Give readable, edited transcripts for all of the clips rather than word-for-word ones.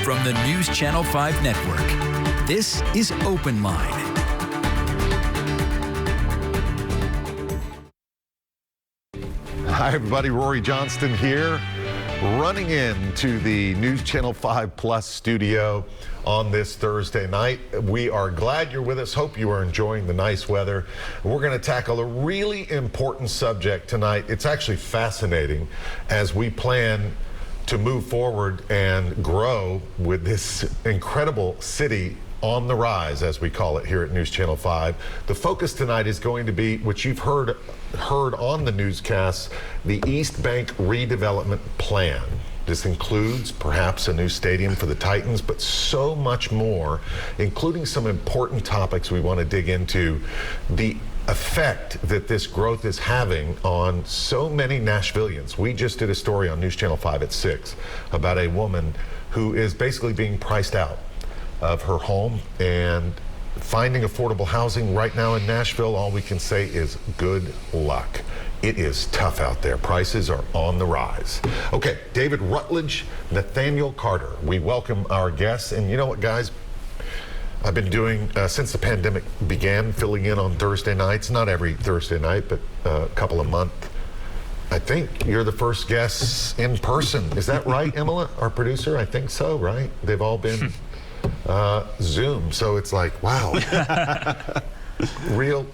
From the News Channel 5 Network, this is OpenLine. Hi, everybody. Rory Johnston here, running into the News Channel 5 Plus studio on this Thursday night. We are glad you're with us. Hope you are enjoying the nice weather. We're going to tackle a really important subject tonight. It's actually fascinating as we plan to move forward and grow with this incredible city on the rise, as we call it here at News Channel 5. The focus tonight is going to be, which you've heard on the newscasts, the East Bank redevelopment plan. This includes perhaps a new stadium for the Titans, but so much more, including some important topics we want to dig into. The effect that this growth is having on so many Nashvillians. We just did a story on News Channel 5 at 6 about a woman who is basically being priced out of her home and finding affordable housing right now in Nashville. All we can say is good luck. It is tough out there. Prices are on the rise. Okay, David Rutledge, Nathanial Carter. We welcome our guests. And you know what, guys? I've been doing, since the pandemic began, filling in on Thursday nights. Not every Thursday night, but a couple a month. I think you're the first guest in person. Is that right, Emma, our producer? I think so, right? They've all been Zoom. So it's like, wow. Real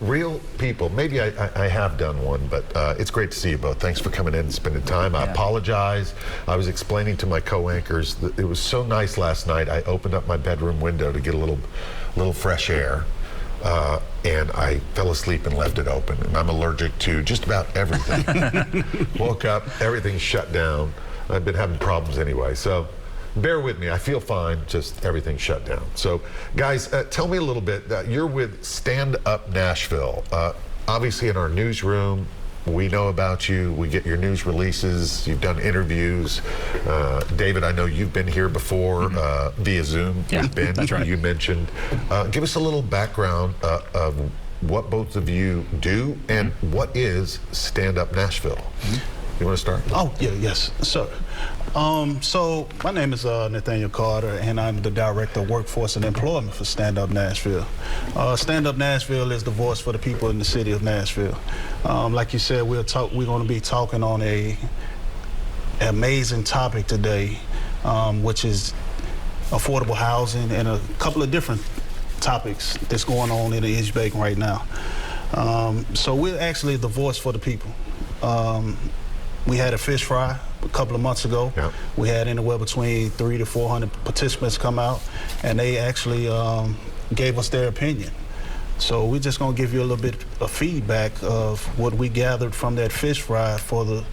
people. Maybe I have done one, but it's great to see you both. Thanks for coming in and spending time. I apologize. I was explaining to my co-anchors that it was so nice last night. I opened up my bedroom window to get a little fresh air, and I fell asleep and left it open. And I'm allergic to just about everything. Woke up, everything shut down. I've been having problems anyway, so bear with me. I feel fine, just everything shut down. So, guys, tell me a little bit. You're with Stand Up Nashville. Obviously, in our newsroom, we know about you. We get your news releases. You've done interviews. David, I know you've been here before via Zoom. Yeah, that's right. You mentioned. Give us a little background of what both of you do and what is Stand Up Nashville. You want to start? Oh, yeah, yes, sir. So my name is Nathanial Carter, and I'm the Director of Workforce and Employment for Stand Up Nashville. Stand Up Nashville is the voice for the people in the city of Nashville. Like you said, we're going to be talking on an amazing topic today, which is affordable housing and a couple of different topics that's going on in the East Bank right now. So we're actually the voice for the people. We had a fish fry a couple of months ago. Yeah. We had anywhere between 300 to 400 participants come out, and they actually gave us their opinion. So we're just going to give you a little bit of feedback of what we gathered from that fish fry from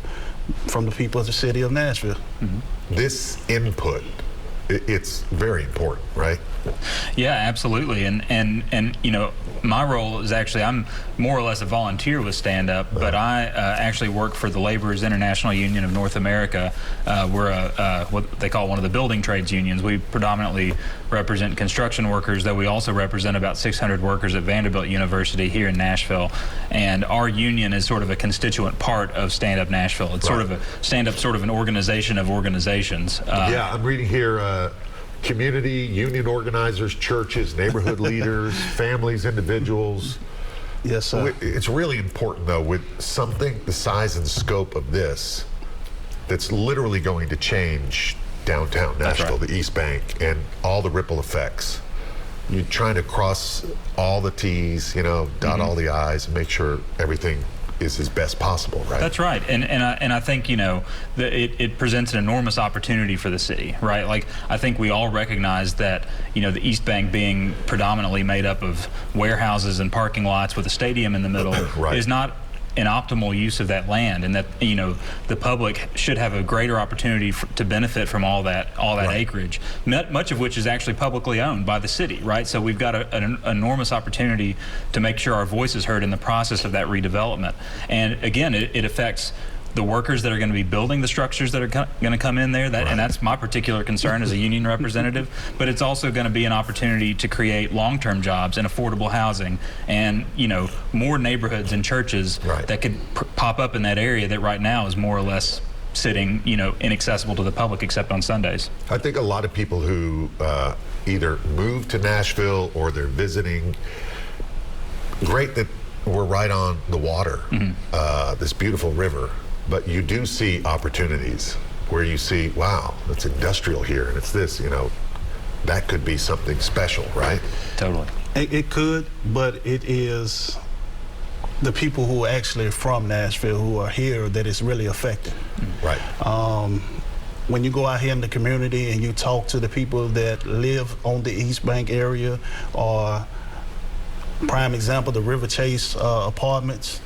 the people of the city of Nashville. This input, it's very important, right? Yeah, absolutely. And you know, my role is actually, I'm more or less a volunteer with Stand Up, but I actually work for the Laborers International Union of North America. We're what they call one of the building trades unions. We predominantly represent construction workers, though we also represent about 600 workers at Vanderbilt University here in Nashville. And our union is sort of a constituent part of Stand Up Nashville. It's sort of a Stand Up, sort of an organization of organizations. Yeah, I'm reading here, community, union organizers, churches, neighborhood leaders, families, individuals. Yes, sir. It's really important, though, with something the size and scope of this that's literally going to change downtown Nashville, the East Bank, and all the ripple effects. You're trying to cross all the T's, you know, dot all the I's, and make sure everything is as best possible, right? That's right, and I think, you know, it presents an enormous opportunity for the city, right? Like, I think we all recognize that, you know, the East Bank being predominantly made up of warehouses and parking lots with a stadium in the middle is not an optimal use of that land, and that, you know, the public should have a greater opportunity to benefit from all that acreage, much of which is actually publicly owned by the city, right? So we've got an enormous opportunity to make sure our voice is heard in the process of that redevelopment. And again, it affects the workers that are going to be building the structures that are going to come in there, and that's my particular concern as a union representative, but it's also going to be an opportunity to create long-term jobs and affordable housing, and, you know, more neighborhoods and churches that could pop up in that area that right now is more or less sitting, inaccessible to the public except on Sundays. I think a lot of people who either move to Nashville or they're visiting, great that we're right on the water, this beautiful river, but you do see opportunities where you see, wow, it's industrial here, and it's this, that could be something special, right? Totally. It could, but it is the people who are actually from Nashville who are here that is really affected. Right. When you go out here in the community and you talk to the people that live on the East Bank area, or prime example, the River Chase apartments,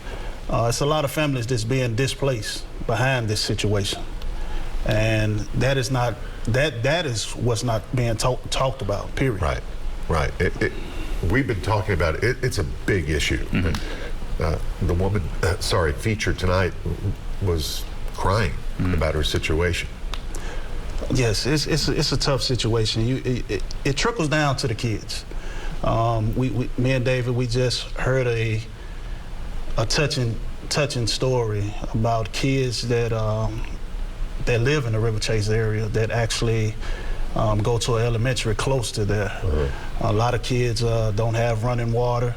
it's a lot of families that's being displaced behind this situation. And that is what's not being talked about, period. Right. We've been talking about it. It's a big issue. The woman, featured tonight was crying about her situation. Yes, it's a tough situation. It trickles down to the kids. Me and David, we just heard a touching story about kids that live in the River Chase area that actually go to an elementary close to there. A lot of kids don't have running water.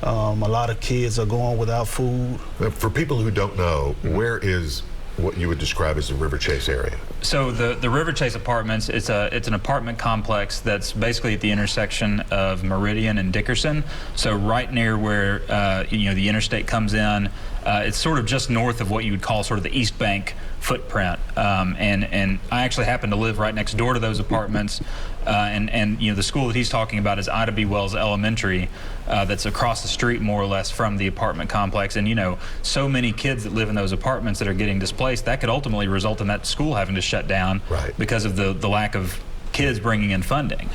A lot of kids are going without food. For people who don't know, where is what you would describe as the River Chase area? So the River Chase Apartments, it's an apartment complex that's basically at the intersection of Meridian and Dickerson. So right near where the interstate comes in, it's sort of just north of what you would call sort of the East Bank footprint. And I actually happen to live right next door to those apartments. And the school that he's talking about is Ida B. Wells Elementary, that's across the street more or less from the apartment complex. And so many kids that live in those apartments that are getting displaced, that could ultimately result in that school having to shut down because of the lack of kids bringing in funding.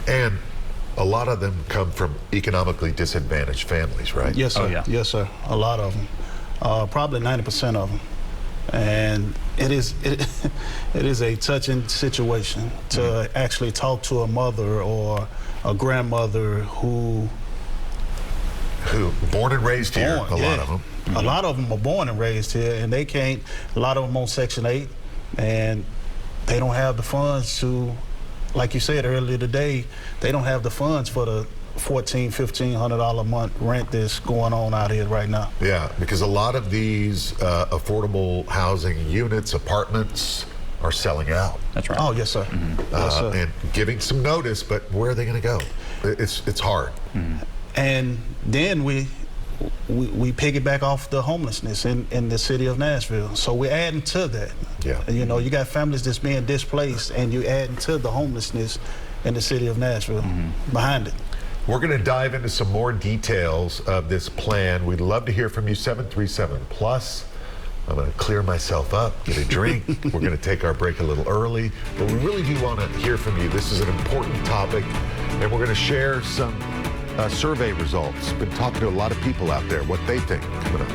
And a lot of them come from economically disadvantaged families, right? Yes, sir. Oh, yeah. Yes, sir. A lot of them. Probably 90% of them. And it is a touching situation to actually talk to a mother or a grandmother who born and raised here, a lot of them. A lot of them are born and raised here, and they can't, a lot of them on Section 8, and they don't have the funds to, like you said earlier today, they don't have the funds for the $1,400-$1,500 a month rent that's going on out here right now. Yeah, because a lot of these affordable housing units, apartments, are selling out. That's right. Oh, yes, sir. Yes, sir. And giving some notice, but where are they going to go? It's hard. And then we piggyback off the homelessness in the city of Nashville. So we're adding to that. Yeah. You got families that's being displaced, and you're adding to the homelessness in the city of Nashville behind it. We're going to dive into some more details of this plan. We'd love to hear from you, 737+. I'm going to clear myself up, get a drink. We're going to take our break a little early, but we really do want to hear from you. This is an important topic, and we're going to share some survey results. Been talking to a lot of people out there, what they think. Coming up.